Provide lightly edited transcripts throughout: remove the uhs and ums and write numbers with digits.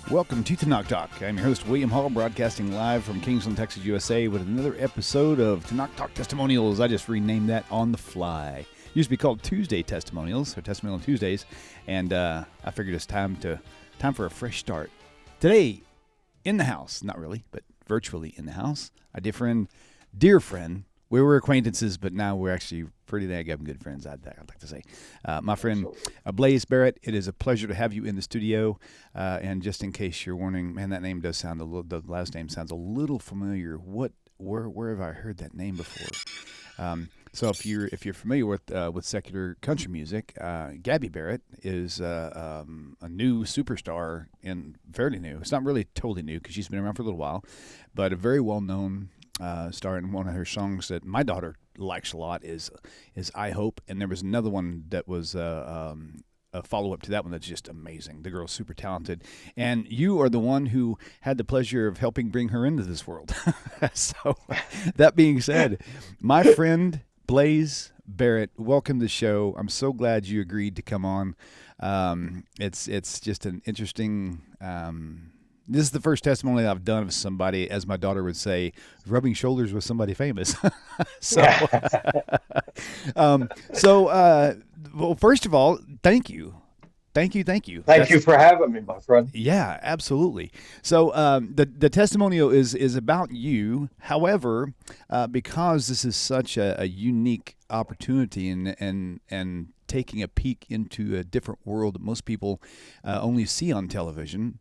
Welcome to TaNaCh Talk. I'm your host, William Hall, broadcasting live from Kingsland, Texas, USA, with another episode of TaNaCh Talk Testimonials. I just renamed that on the fly. It used to be called Tuesday Testimonials, or Testimonial Tuesdays, and I figured it's time for a fresh start. Today, in the house, not really, but virtually in the house, a dear friend. We were acquaintances, but now we're actually pretty dang good friends, I'd like to say. My friend, Blase Barrett, it is a pleasure to have you in the studio. And just in case you're wondering, man, that name does sound the last name sounds a little familiar. Where have I heard that name before? So if you're familiar with secular country music, Gabby Barrett is a new superstar, and fairly new. It's not really totally new because she's been around for a little while, but a very well-known star. In one of her songs that my daughter likes a lot is I Hope, and there was another one that was a follow-up to that one that's just amazing. The girl's super talented, and you are the one who had the pleasure of helping bring her into this world. So that being said, my friend Blase Barrett, welcome to the show. I'm so glad you agreed to come on. It's just an interesting this is the first testimony I've done of somebody, as my daughter would say, rubbing shoulders with somebody famous. Well, first of all, thank you. Thank you. Thank you for having me, my friend. Yeah, absolutely. So the testimonial is about you. However, because this is such a unique opportunity and taking a peek into a different world that most people only see on television,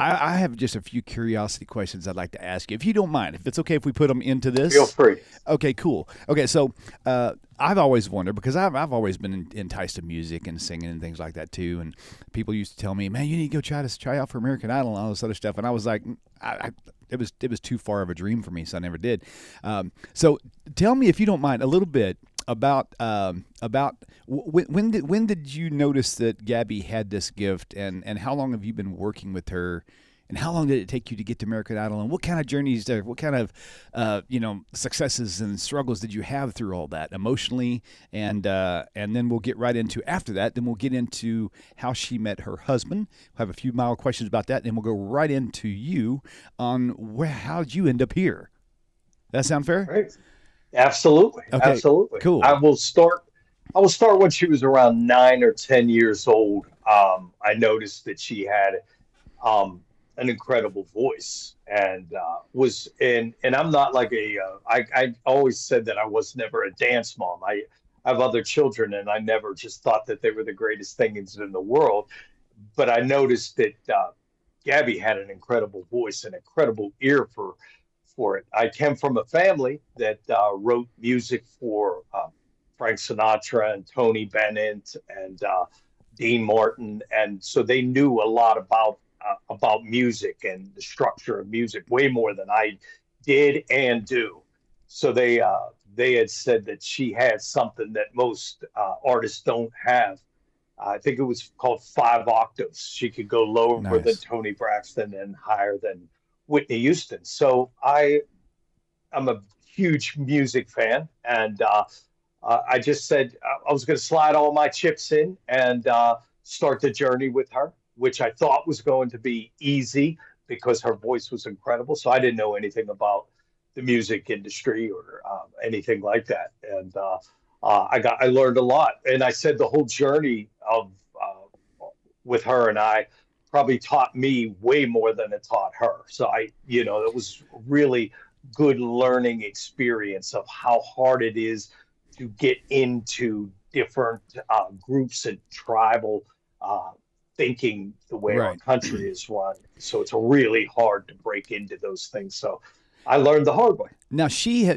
I have just a few curiosity questions I'd like to ask you, if you don't mind. If it's okay if we put them into this? Feel free. Okay, cool. Okay, so I've always wondered, because I've always been enticed to music and singing and things like that too, and people used to tell me, man, you need to go try out for American Idol and all this other stuff, and I was like, it was too far of a dream for me, so I never did. So tell me, if you don't mind, a little bit about when did you notice that Gabby had this gift, and how long have you been working with her, and how long did it take you to get to American Idol, and what kind of journeys there, what kind of successes and struggles did you have through all that emotionally, and then we'll get right into, after that, then we'll get into how she met her husband. We'll have a few mild questions about that, and then we'll go right into you on how'd you end up here. That sound fair? Great. Absolutely. Okay, Absolutely. cool. I will start when she was around 9 or 10 years old. I noticed that she had an incredible voice, and I'm not like I always said that I was never a dance mom. I have other children, and I never just thought that they were the greatest things in the world. But I noticed that Gabby had an incredible voice, an incredible ear for it. I came from a family that wrote music for Frank Sinatra and Tony Bennett and Dean Martin, and so they knew a lot about music and the structure of music, way more than I did and do. So they had said that she had something that most artists don't have. I think it was called 5 octaves. She could go lower than Nice. Tony Braxton and higher than Whitney Houston. So I'm a huge music fan, and I just said I was going to slide all my chips in and start the journey with her, which I thought was going to be easy because her voice was incredible. So I didn't know anything about the music industry or anything like that, and I learned a lot. And I said the whole journey of with her and I probably taught me way more than it taught her. So it was really good learning experience of how hard it is to get into different groups and tribal thinking the way our Right. country is run. So it's really hard to break into those things. So I learned the hard way. Now she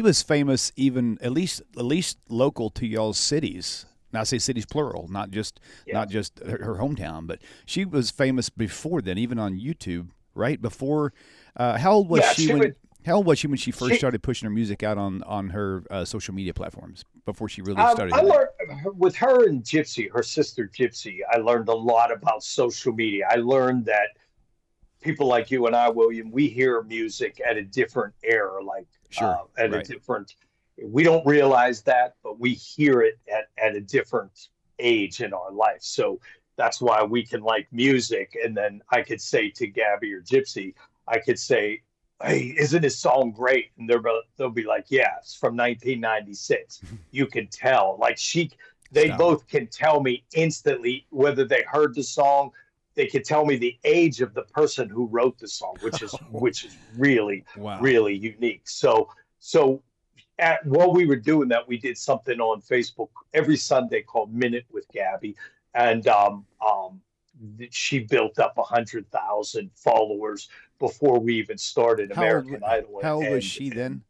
was famous, even at least local to y'all's cities. Now I say cities plural, not just Yeah. her hometown, but she was famous before then, even on YouTube, right? Before, how old was Yeah, she she when? would. How old was she when she first She started pushing her music out on her social media platforms, before she really started I hitting it? learned with her and Gypsy, her sister Gypsy. I learned a lot about social media. I learned that people like you and I, William, we hear music at a different era, like Sure, at a right. different. We don't realize that, but we hear it at a different age in our life. So that's why we can like music. And then I could say to Gabby or Gypsy, I could say, hey, isn't this song great? And they'll be like, yeah, it's from 1996. You can tell. They Stop. both can tell me instantly whether they heard the song. They can tell me the age of the person who wrote the song, which is really, Wow. really unique. So while we were doing that, we did something on Facebook every Sunday called Minute with Gabby, and she built up 100,000 followers before we even started How old? American Idol. How old was And she then?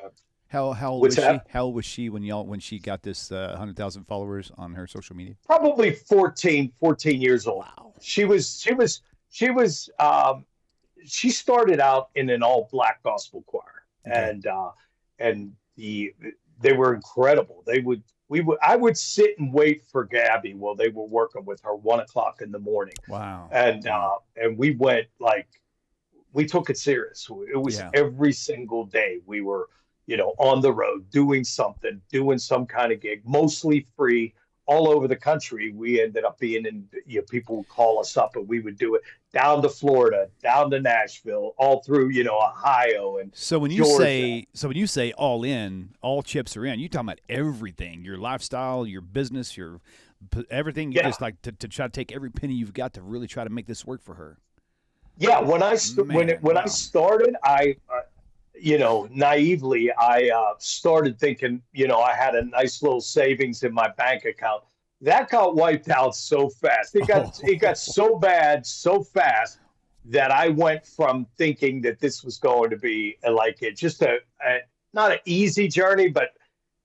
uh, How old what's was she? that? How old was she when she got this 100,000 followers on her social media? Probably 14 years old. Wow. She started out in an all black gospel choir, Okay. and they were incredible. I would sit and wait for Gabby while they were working with her 1 o'clock in the morning, Wow. and Wow. we went like we took it serious. It was Yeah. every single day we were, on the road doing something, doing some kind of gig, mostly free, all over the country. We ended up being in, people would call us up and we would do it down to Florida, down to Nashville, all through, Ohio and So Georgia. when you say all in, all chips are in, you talking about everything, your lifestyle, your business, your everything. You Yeah. just like to try to take every penny you've got to really try to make this work for her. Yeah. Man, When I wow. started, naively, I started thinking, I had a nice little savings in my bank account. That got wiped out so fast. It got Oh, so bad so fast that I went from thinking that this was going to be just a not an easy journey, but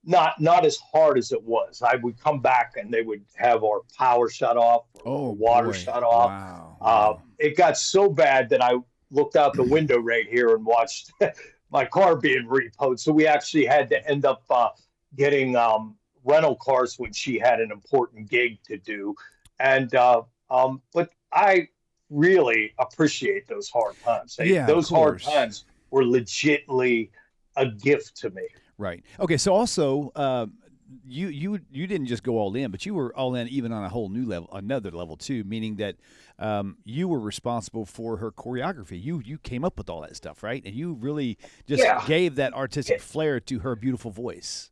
not as hard as it was. I would come back and they would have our power shut off or oh water boy. shut off. Wow. Wow. It got so bad that I looked out the window right here and watched my car being repoed. So we actually had to end up getting rental cars when she had an important gig to do. And but I really appreciate those hard times. Yeah, of Those hard course. times were legitimately a gift to me. Right. Okay. So also, you didn't just go all in, but you were all in even on a whole new level, another level too. Meaning that you were responsible for her choreography. You came up with all that stuff, right? And you really just Yeah, gave that artistic flair to her beautiful voice.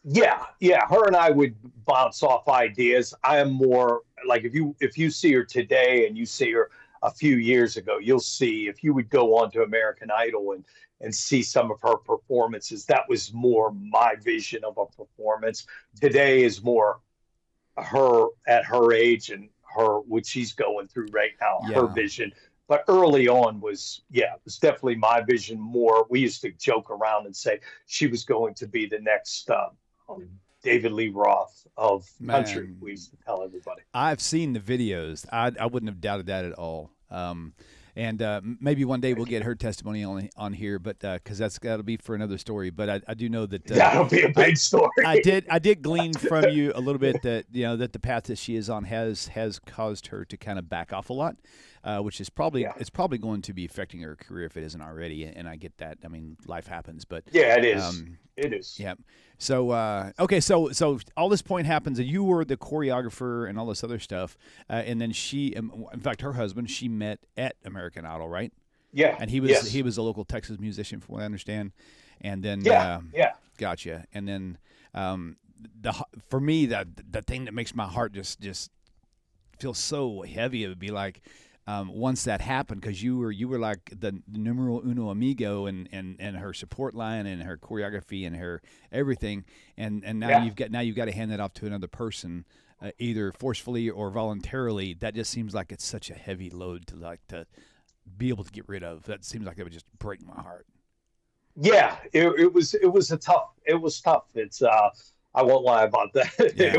yeah. Her and I would bounce off ideas. I am more like if you see her today and you see her a few years ago, you'll see if you would go on to American Idol and see some of her performances, that was more my vision of a performance. Today is more her at her age and her what she's going through right now, her Yeah. vision. But early on it was definitely my vision more. We used to joke around and say she was going to be the next um, David Lee Roth of country. Man, We used to tell everybody. I've seen the videos. I wouldn't have doubted that at all. And maybe one day we'll get her testimony on here, but because that'll be for another story. But I do know that That'll be a I big story. I did glean from you a little bit that that the path that she is on has caused her to kind of back off a lot, which is probably Yeah, it's probably going to be affecting her career if it isn't already. And I get that. I mean, life happens, but yeah, it is. um, It is. yeah. So okay, so all this point happens, and you were the choreographer and all this other stuff, and then in fact, her husband, she met at American Idol, right? Yeah. And he Yes. was a local Texas musician, from what I understand. And then Yeah. Yeah. gotcha. And then for me, the thing that makes my heart just feel so heavy, it would be like once that happened, because you were like the numero uno amigo and her support line and her choreography and her everything, and now Yeah. you've got to hand that off to another person, either forcefully or voluntarily. That just seems like it's such a heavy load to be able to get rid of. That seems like it would just break my heart. Yeah. It was tough. It's I won't lie about that. Yeah.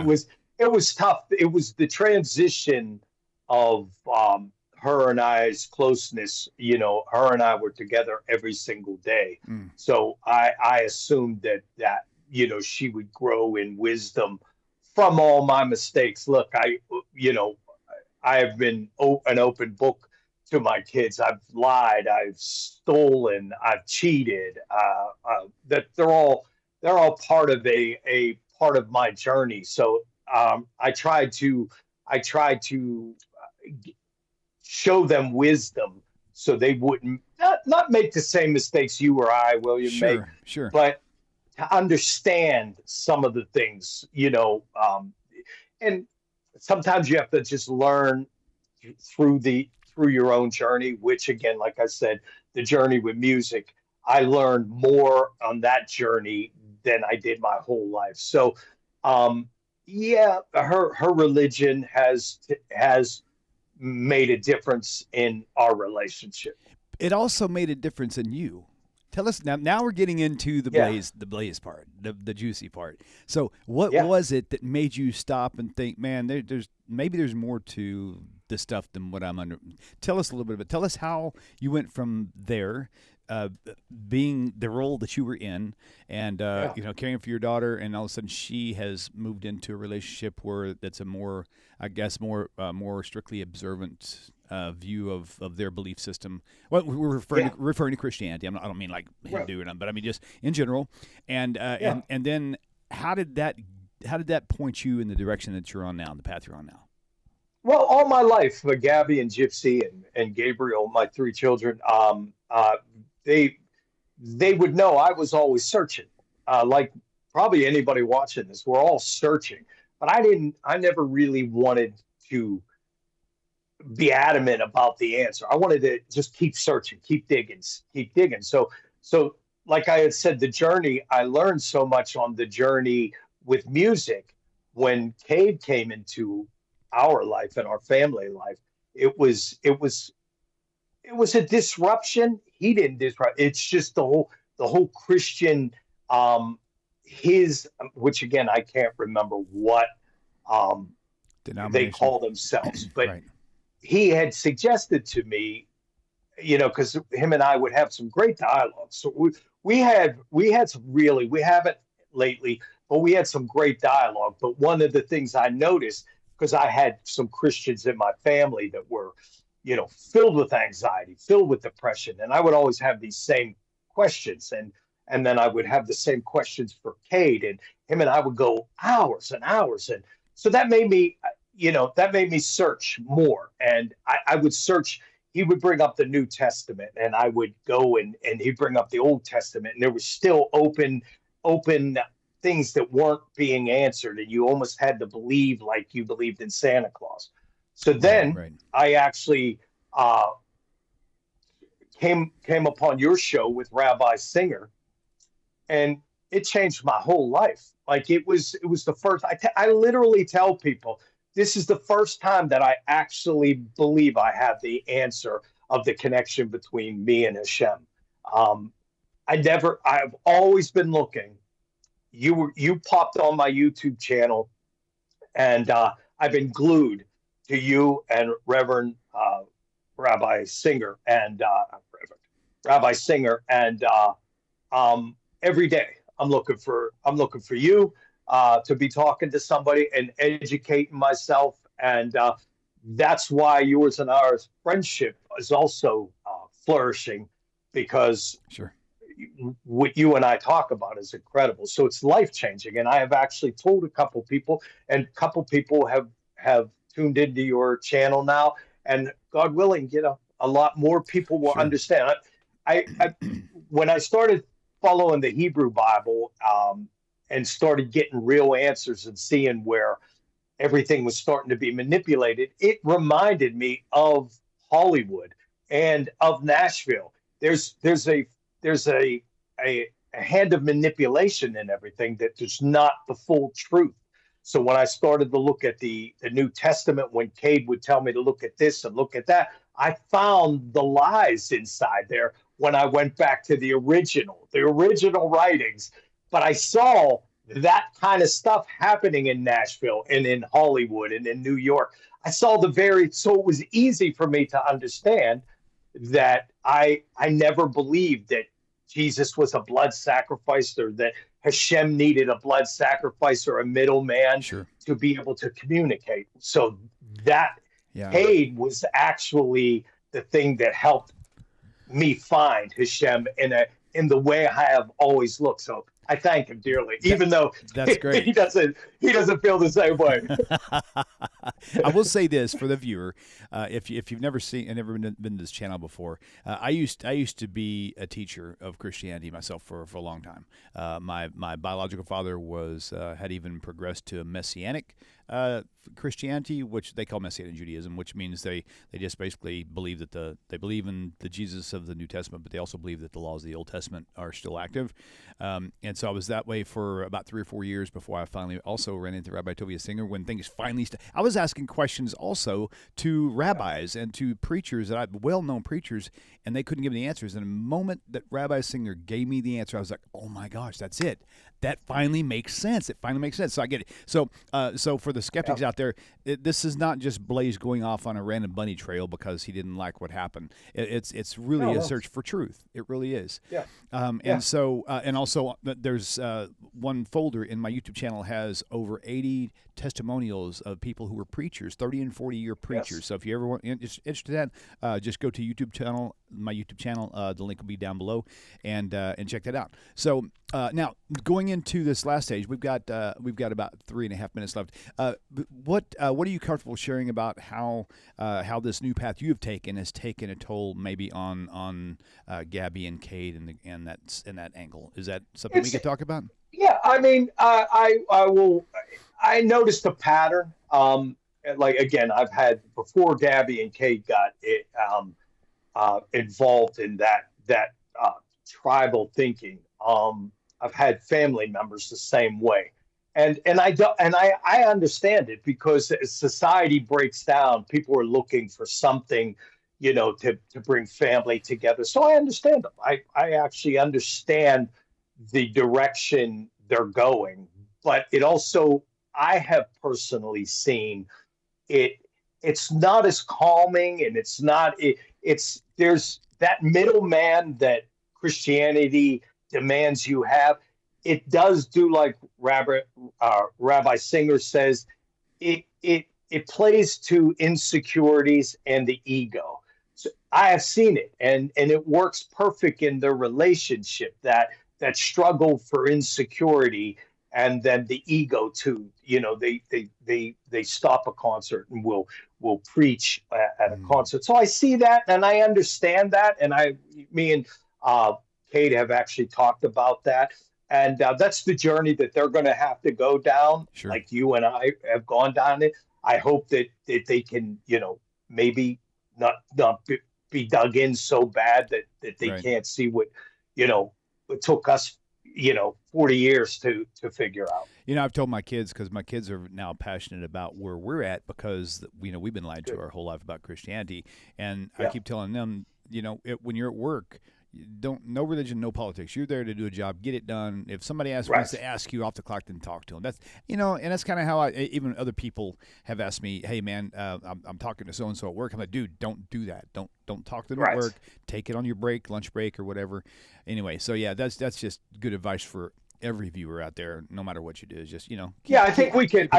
It was tough. It was the transition of her and I's closeness. Her and I were together every single day. Mm. So I assumed that she would grow in wisdom from all my mistakes. Look, I have been an open book to my kids. I've lied, I've stolen, I've cheated. That they're all part of a part of my journey. So I try to I tried to show them wisdom so they wouldn't not make the same mistakes you or I, William, make, Sure. but to understand some of the things, and sometimes you have to just learn through your own journey, which again, like I said, the journey with music, I learned more on that journey than I did my whole life. So yeah, her religion has made a difference in our relationship. It also made a difference in you. Tell us now. Now we're getting into Yeah, the blaze part, the juicy part. So, what yeah. was it that made you stop and think, man, there's more to this stuff than what I'm under. Tell us a little bit of it. Tell us how you went from there, uh, being the role that you were in, and Yeah. caring for your daughter, and all of a sudden she has moved into a relationship where that's a more, I guess, more strictly observant view of their belief system. Well, we're Yeah. referring to Christianity. I don't mean like Right. Hindu, but I mean just in general. And Yeah. and then how did that point you in the direction that you're on now, the path you're on now? Well, all my life, Gabby and Gypsy and Gabriel, my three children, they they would know I was always searching. Like probably anybody watching this, we're all searching. But I didn't. I never really wanted to be adamant about the answer. I wanted to just keep searching, keep digging, keep digging. So like I had said, the journey, I learned so much on the journey with music. When Cade came into our life and our family life, it was a disruption. He didn't disrupt. It's just the whole Christian, his, which again I can't remember what um they Denomination, call themselves, but right? he had suggested to me, because him and I would have some great dialogue. So we had some really, we haven't lately, but we had some great dialogue. But one of the things I noticed, because I had some Christians in my family that were, filled with anxiety, filled with depression, and I would always have these same questions, and then I would have the same questions for Cade, and him and I would go hours and hours, and so that made me search more, and I would search. He would bring up the New Testament, and I would go and he'd bring up the Old Testament, and there was still open things that weren't being answered, and you almost had to believe like you believed in Santa Claus. So Right, then right. I actually came upon your show with Rabbi Singer, and it changed my whole life. Like it was the first. I literally tell people this is the first time that I actually believe I have the answer of the connection between me and Hashem. Um, I've always been looking. You popped on my YouTube channel, and I've been glued to you and Reverend Rabbi Singer and Reverend Rabbi Singer, and every day I'm looking for you to be talking to somebody and educating myself, and that's why yours and ours friendship is also flourishing, because Sure. what you and I talk about is incredible. So it's life changing, and I have actually told a couple people, and a couple people have tuned into your channel now, and God willing, a lot more people will Sure. understand. I when I started following the Hebrew Bible, and started getting real answers and seeing where everything was starting to be manipulated, it reminded me of Hollywood and of Nashville. There's a hand of manipulation in everything that is not the full truth. So when I started to look at the New Testament, when Cade would tell me to look at this and look at that, I found the lies inside there when I went back to the original writings. But I saw that kind of stuff happening in Nashville and in Hollywood and in New York. So it was easy for me to understand that I never believed that Jesus was a blood sacrifice, or that Hashem needed a blood sacrifice or a middleman Sure. to be able to communicate. So that Yeah. Cade was actually the thing that helped me find Hashem in the way I have always looked. So I thank him dearly, even though That's great. he doesn't feel the same way. I will say this for the viewer: if you've never seen and never been to this channel before, I used to be a teacher of Christianity myself for a long time. My biological father had even progressed to a Messianic Christianity, which they call Messianic Judaism, which means they just basically believe that they believe in the Jesus of the New Testament, but they also believe that the laws of the Old Testament are still active. And so I was that way for about 3 or 4 years before I finally also ran into Rabbi Tovia Singer when things finally I was asking questions also to rabbis and to preachers well-known preachers, and they couldn't give me the answers. And the moment that Rabbi Singer gave me the answer, I was like, oh my gosh, that's it. That finally makes sense. It finally makes sense. So I get it. So for the skeptics out there, this is not just Blase going off on a random bunny trail because he didn't like what happened. It's really a search for truth. It really is. Yeah. And so and also there's one folder in my YouTube channel has over 80 testimonials of people who were preachers, 30 and 40-year preachers. Yes. So if you ever interested in that, just go to my YouTube channel. The link will be down below, and check that out. So now going into this last stage, we've got about 3.5 minutes left. What are you comfortable sharing about how this new path you have taken has taken a toll maybe on Gabby and Cade and that angle? Is that something we could talk about? Yeah, I mean, I noticed a pattern. Like again, I've had before Gabby and Cade got involved in that tribal thinking. I've had family members the same way, and I understand it because as society breaks down, people are looking for something, to bring family together. So I understand them. I actually understand the direction they're going, but it also, I have personally seen it. It's not as calming, and there's that middleman that Christianity demands you have. It does do, like Rabbi Singer says, it plays to insecurities and the ego. So I have seen it, and it works perfect in their relationship, that struggle for insecurity, and then the ego too. They stop a concert and will preach at a concert. So I see that and I understand that, and me and Cade have actually talked about that, and that's the journey that they're going to have to go down. Sure. Like you and I have gone down it. I hope that they can, maybe not be dug in so bad that they can't see what it took us 40 years to figure out. I've told my kids, because my kids are now passionate about where we're at, because we've been lied to our whole life about Christianity, and I keep telling them, when you're at work, no religion, no politics. You're there to do a job, get it done. If somebody wants to ask you off the clock, then talk to them. That's and that's kind of how even other people have asked me, hey man, I'm talking to so and so at work. I'm like, dude, don't do that. Don't talk to them at work. Take it on your break, lunch break, or whatever. Anyway, so yeah, that's just good advice for every viewer out there, no matter what you do. Is just I think we can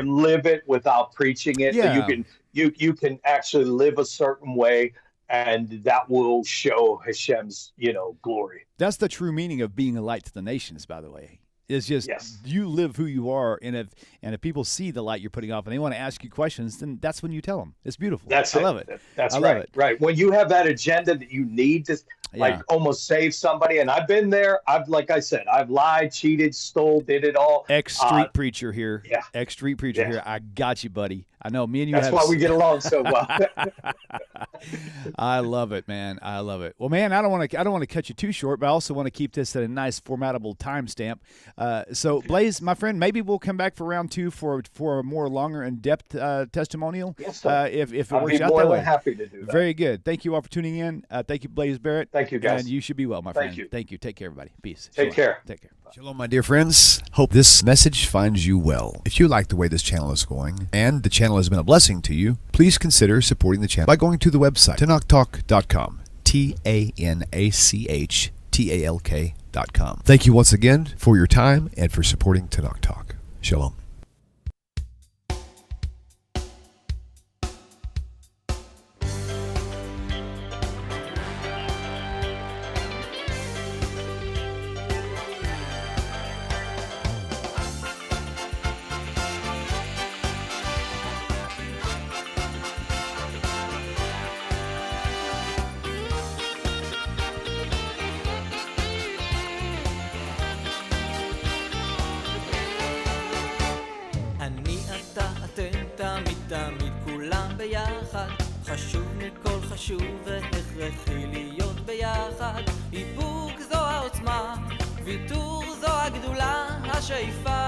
live it without preaching it. Yeah. You can actually live a certain way, and that will show Hashem's, glory. That's the true meaning of being a light to the nations, by the way. It's just you live who you are, and if people see the light you're putting off and they want to ask you questions, then that's when you tell them. It's beautiful. I love it. That's right. Right. When you have that agenda that you need to almost save somebody, and I've been there. Like I said, I've lied, cheated, stole, did it all. Ex-street preacher here. Yeah. Ex-street preacher here. I got you, buddy. I know me and you. That's why we get along so well. I love it, man. I love it. Well, man, I don't want to cut you too short, but I also want to keep this at a nice formatable timestamp. So, Blase, my friend, maybe we'll come back for round 2 for a more longer in-depth testimonial. Yes, sir. If it I'll works be out more that way. than happy to do that. Very good. Thank you all for tuning in. Thank you, Blase Barrett. Thank you, guys. And you should be well, my friend. Thank you. Thank you. Take care, everybody. Peace. Take care. Take care. Shalom, my dear friends. Hope this message finds you well. If you like the way this channel is going, and the channel has been a blessing to you, please consider supporting the channel by going to the website, TaNaChTalk.com. TaNachTalk.com. Thank you once again for your time and for supporting TaNaCh Talk. Shalom. חשוב מכל חשוב והכרחי להיות ביחד. איפוק זו העוצמה, ויתור זו הגדולה, השאיפה